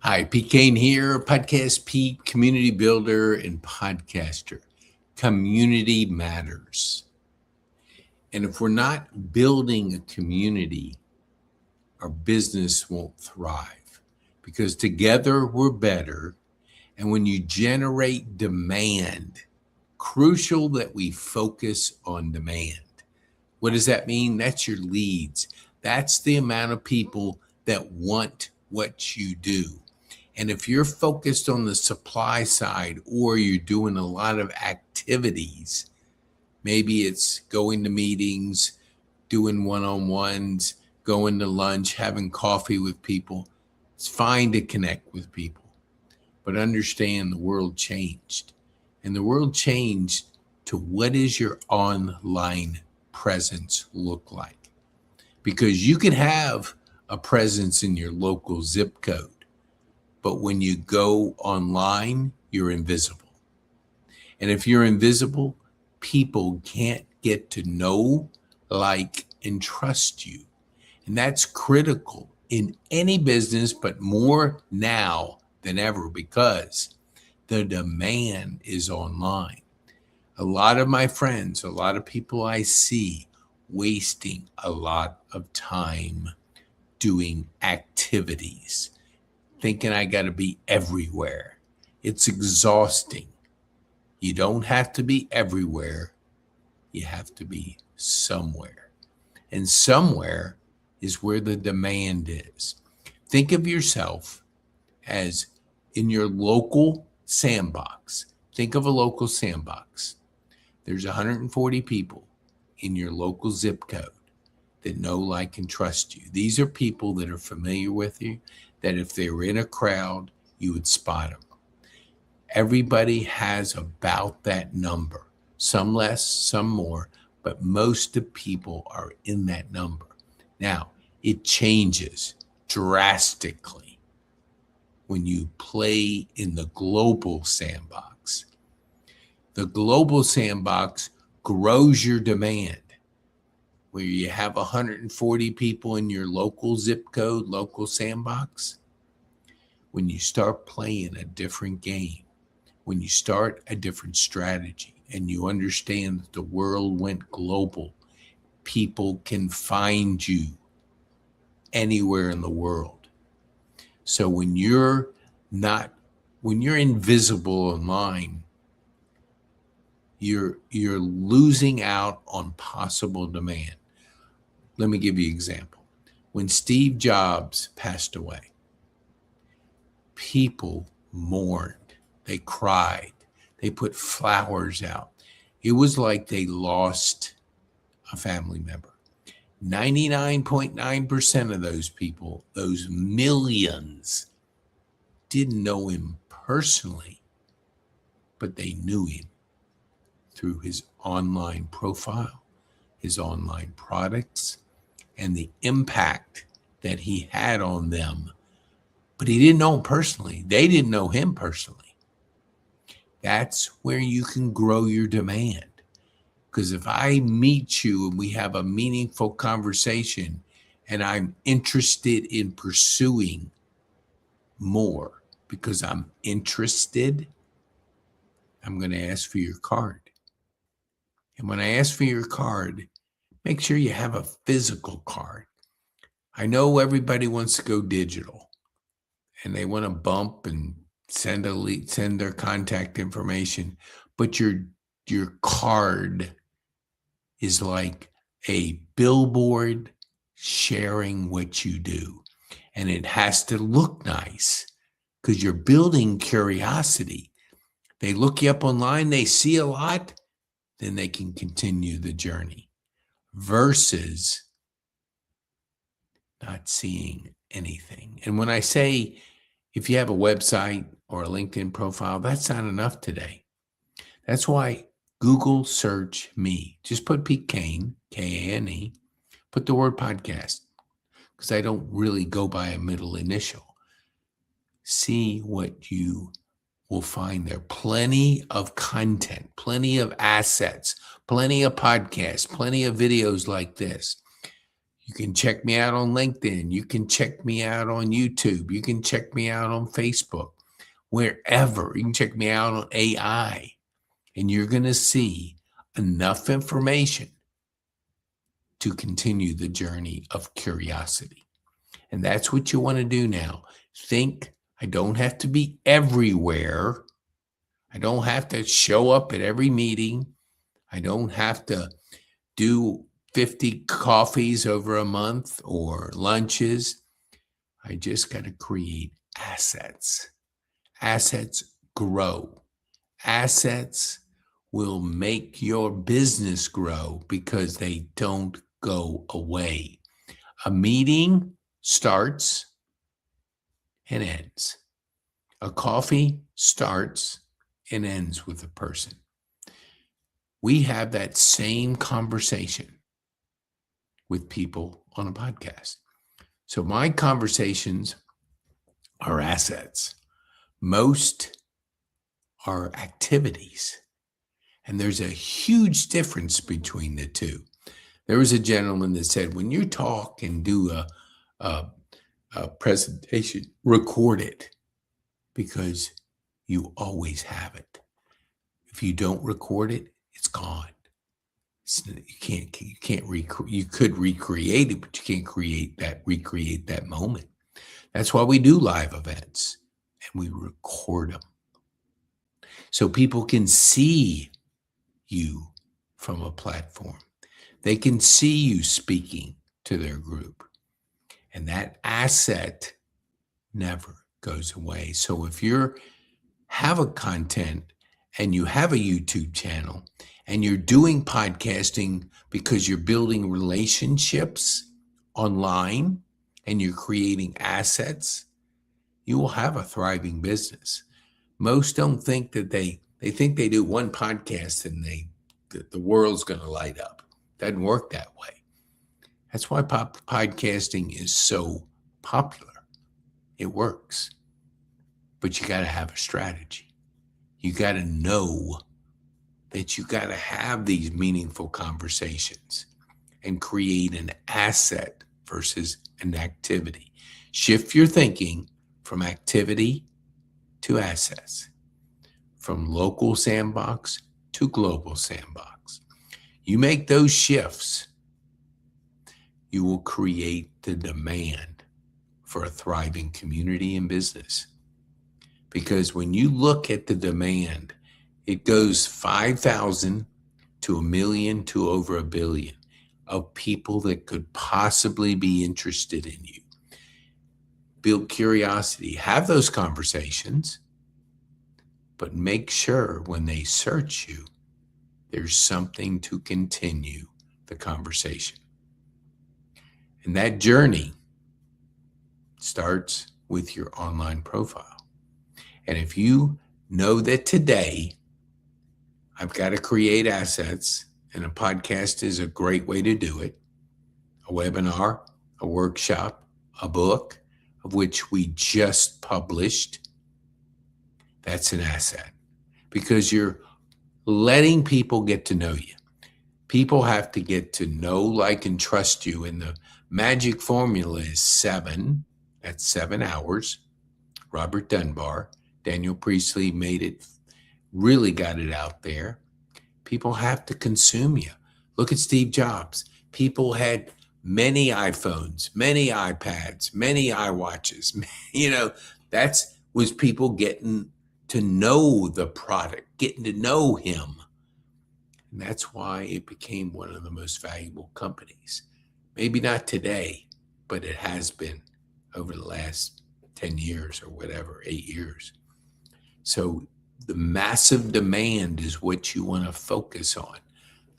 Hi, Pete Kane here, Podcast Pete, community builder and podcaster. Community matters. And if we're not building a community, our business won't thrive because together we're better. And when you generate demand, crucial that we focus on demand. What does that mean? That's your leads. That's the amount of people that want what you do. And if you're focused on the supply side or you're doing a lot of activities, maybe it's going to meetings, doing one-on-ones, going to lunch, having coffee with people, it's fine to connect with people. But understand the world changed. And the world changed to what is your online presence look like? Because you can have a presence in your local zip code, but when you go online, you're invisible. And if you're invisible, people can't get to know, like, and trust you. And that's critical in any business, but more now than ever because the demand is online. A lot of my friends, a lot of people I see wasting a lot of time doing activities, thinking I got to be everywhere. It's exhausting. You don't have to be everywhere. You have to be somewhere. And somewhere is where the demand is. Think of yourself as in your local sandbox. Think of a local sandbox. There's 140 people in your local zip code that know, like, and trust you. These are people that are familiar with you, that if they were in a crowd, you would spot them. Everybody has about that number, some less, some more, but most of the people are in that number. Now, it changes drastically when you play in the global sandbox. The global sandbox grows your demand, where you have 140 people in your local zip code, local sandbox. When you start playing a different game, when you start a different strategy, and you understand that the world went global, people can find you anywhere in the world. So when you're invisible online, you're losing out on possible demand. Let me give you an example. When Steve Jobs passed away, people mourned, they cried, they put flowers out. It was like they lost a family member. 99.9% of those people, those millions, didn't know him personally, but they knew him through his online profile, his online products, and the impact that he had on them. But he didn't know him personally. They didn't know him personally. That's where you can grow your demand. Because if I meet you and we have a meaningful conversation and I'm interested in pursuing more because I'm interested, I'm going to ask for your card. And when I ask for your card, make sure you have a physical card. I know everybody wants to go digital and they want to bump and send their contact information, but your card is like a billboard sharing what you do. And it has to look nice because you're building curiosity. They look you up online, they see a lot, then they can continue the journey versus not seeing anything. And when I say, if you have a website or a LinkedIn profile, that's not enough today. That's why Google search me. Just put Pete Kane, Kane, put the word podcast, because I don't really go by a middle initial. See what you will find there. Plenty of content, plenty of assets, plenty of podcasts, plenty of videos like this. You can check me out on LinkedIn. You can check me out on YouTube. You can check me out on Facebook, wherever. You can check me out on AI, and you're going to see enough information to continue the journey of curiosity. And that's what you want to do now. Think, I don't have to be everywhere. I don't have to show up at every meeting. I don't have to do 50 coffees over a month or lunches. I just got to create assets. Assets grow. Assets will make your business grow because they don't go away. A meeting starts and ends. A coffee starts and ends with a person. We have that same conversation with people on a podcast. So my conversations are assets. Most are activities. And there's a huge difference between the two. There was a gentleman that said, when you talk and do a presentation, record it, because you always have it. If you don't record it, it's gone. You could recreate it, but you can't recreate that moment. That's why we do live events and we record them, so people can see you from a platform. They can see you speaking to their group, and that asset never goes away. So if you have a content and you have a YouTube channel and you're doing podcasting because you're building relationships online and you're creating assets, you will have a thriving business. Most don't think that they think they do one podcast and the world's going to light up. Doesn't work that way. That's why podcasting is so popular. It works. But you got to have a strategy. You got to know that you got to have these meaningful conversations and create an asset versus an activity. Shift your thinking from activity to assets, from local sandbox to global sandbox. You make those shifts, you will create the demand for a thriving community and business. Because when you look at the demand, it goes 5,000 to 1 million to over 1 billion of people that could possibly be interested in you. Build curiosity, have those conversations, but make sure when they search you, there's something to continue the conversation. And that journey starts with your online profile. And if you know that today, I've got to create assets, and a podcast is a great way to do it, a webinar, a workshop, a book, of which we just published, that's an asset, because you're letting people get to know you. People have to get to know, like, and trust you. And the magic formula is 7. That's 7 hours. Robert Dunbar, Daniel Priestley made it, really got it out there. People have to consume you. Look at Steve Jobs. People had many iPhones, many iPads, many iWatches. That was people getting to know the product, getting to know him. And that's why it became one of the most valuable companies. Maybe not today, but it has been over the last 10 years or whatever, 8 years. So the massive demand is what you want to focus on.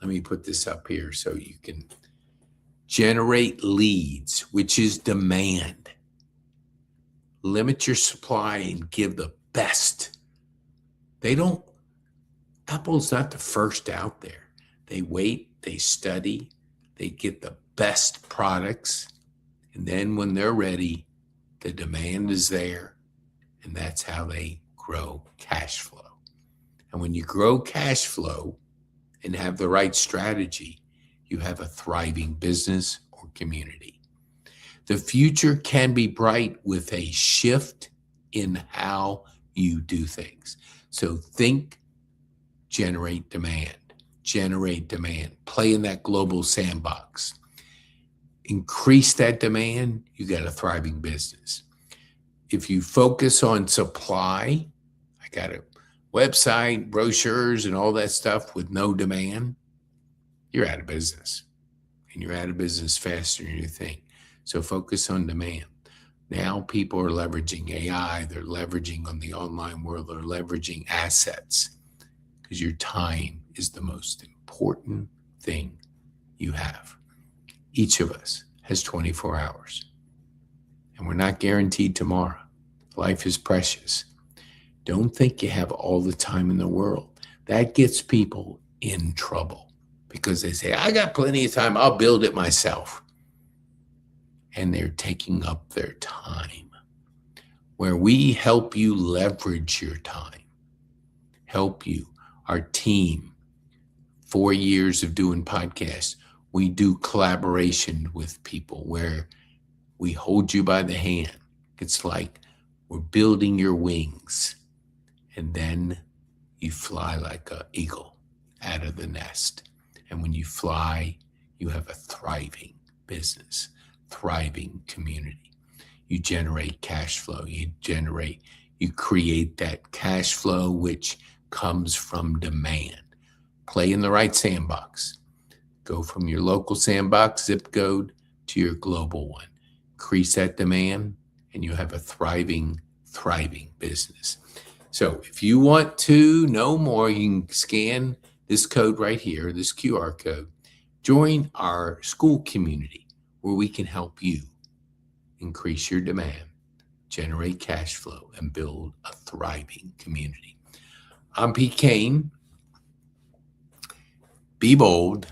Let me put this up here so you can generate leads, which is demand. Limit your supply and give the best. Apple's not the first out there. They wait, they study, they get the best products. And then when they're ready, the demand is there. And that's how they grow cash flow. And when you grow cash flow and have the right strategy, you have a thriving business or community. The future can be bright with a shift in how you do things. So think, generate demand, play in that global sandbox. Increase that demand, you got a thriving business. If you focus on supply, I got a website, brochures, and all that stuff with no demand, you're out of business. And you're out of business faster than you think. So focus on demand. Now people are leveraging AI, they're leveraging on the online world, they're leveraging assets, because your time is the most important thing you have. Each of us has 24 hours, and we're not guaranteed tomorrow. Life is precious. Don't think you have all the time in the world. That gets people in trouble because they say, I got plenty of time, I'll build it myself. And they're taking up their time. Where we help you leverage your time, help you, our team, 4 years of doing podcasts, we do collaboration with people where we hold you by the hand. It's like we're building your wings, and then you fly like an eagle out of the nest. And when you fly, you have a thriving business, thriving community. You generate cash flow. You create that cash flow, which comes from demand. Play in the right sandbox. Go from your local sandbox zip code to your global one. Increase that demand, and you have a thriving business. So if you want to know more, you can scan this code right here, this QR code. Join our school community where we can help you increase your demand, generate cash flow, and build a thriving community. I'm Pete Kane. Be bold,